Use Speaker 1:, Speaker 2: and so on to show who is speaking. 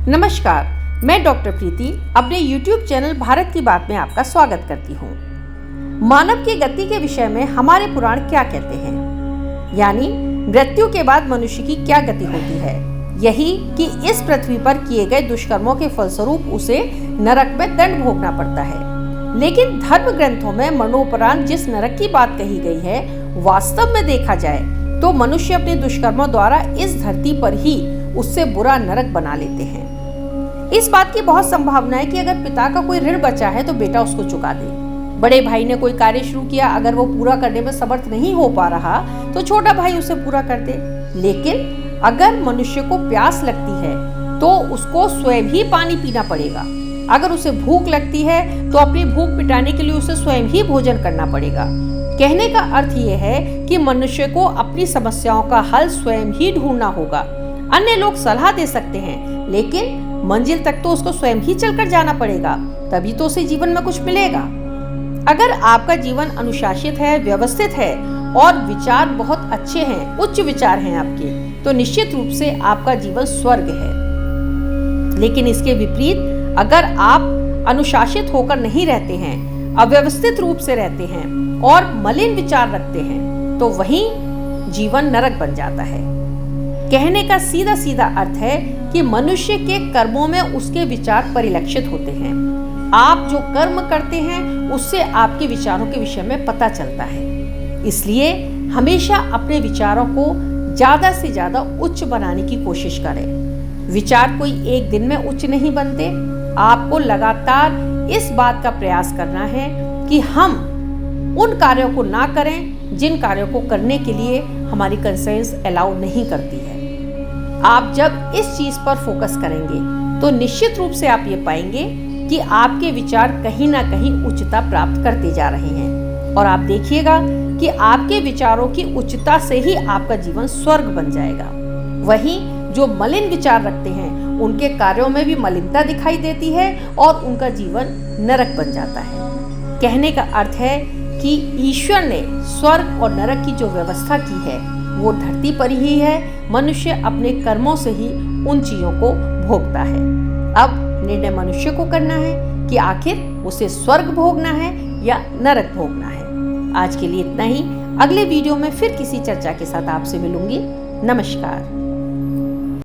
Speaker 1: नमस्कार, मैं डॉक्टर प्रीति अपने YouTube चैनल भारत की बात में आपका स्वागत करती हूँ। मानव की गति के विषय में हमारे पुराण क्या कहते हैं, यानी मृत्यु के बाद मनुष्य की क्या गति होती है। यही कि इस पृथ्वी पर किए गए दुष्कर्मों के फलस्वरूप उसे नरक में दंड भोगना पड़ता है। लेकिन धर्म ग्रंथों में मरणोपरांत जिस नरक की बात कही गई है, वास्तव में देखा जाए तो मनुष्य अपने दुष्कर्मों द्वारा इस धरती पर ही उससे बुरा नरक बना लेते हैं। इस बात की बहुत संभावना है कि अगर पिता का कोई ऋण बचा है तो बेटा उसको चुका दे। बड़े भाई ने कोई कार्य शुरू किया, अगर वो पूरा करने में समर्थ नहीं हो पा रहा तो छोटा भाई उसे पूरा कर दे। लेकिन अगर मनुष्य को प्यास लगती है तो उसको स्वयं ही पानी पीना पड़ेगा। अगर उसे भूख लगती है तो अपनी भूख मिटाने के लिए उसे स्वयं ही भोजन करना पड़ेगा। कहने का अर्थ ये है कि मनुष्य को अपनी समस्याओं का हल स्वयं ही ढूंढना होगा। अन्य लोग सलाह दे सकते हैं, लेकिन मंजिल तक तो उसको स्वयं ही चलकर जाना पड़ेगा, तभी तो उसे जीवन में कुछ मिलेगा। अगर आपका जीवन अनुशासित है, व्यवस्थित है और विचार बहुत अच्छे हैं, उच्च विचार हैं आपके, तो निश्चित रूप से आपका जीवन स्वर्ग है। लेकिन इसके विपरीत अगर आप अनुशासित होकर नहीं रहते हैं, अव्यवस्थित रूप से रहते हैं और मलिन विचार रखते हैं, तो वही जीवन नरक बन जाता है। कहने का सीधा सीधा अर्थ है कि मनुष्य के कर्मों में उसके विचार परिलक्षित होते हैं। आप जो कर्म करते हैं उससे आपके विचारों के विषय में पता चलता है। इसलिए हमेशा अपने विचारों को ज्यादा से ज्यादा उच्च बनाने की कोशिश करें। विचार कोई एक दिन में उच्च नहीं बनते। आपको लगातार इस बात का प्रयास करना है कि हम उन कार्यों को ना करें जिन कार्यों को करने के लिए हमारी कंसर्न्स अलाउ नहीं करती है। आप जब इस चीज पर फोकस करेंगे तो निश्चित रूप से आप ये पाएंगे कि आपके विचार कहीं ना कहीं उच्चता प्राप्त करते जा रहे हैं और आप देखिएगा कि आपके विचारों की उच्चता से ही आपका जीवन स्वर्ग बन जाएगा। वहीं जो मलिन विचार रखते हैं उनके कार्यों में भी मलिनता दिखाई देती है और उनका जीवन नरक बन जाता है। कहने का अर्थ है कि ईश्वर ने स्वर्ग और नरक की जो व्यवस्था की है वो धरती पर ही है। मनुष्य अपने कर्मों से ही उन चीजों को भोगता है। अब निर्णय मनुष्य को करना है कि आखिर उसे स्वर्ग भोगना है या नरक भोगना है। आज के लिए इतना ही। अगले वीडियो में फिर किसी चर्चा के साथ आपसे मिलूंगी। नमस्कार।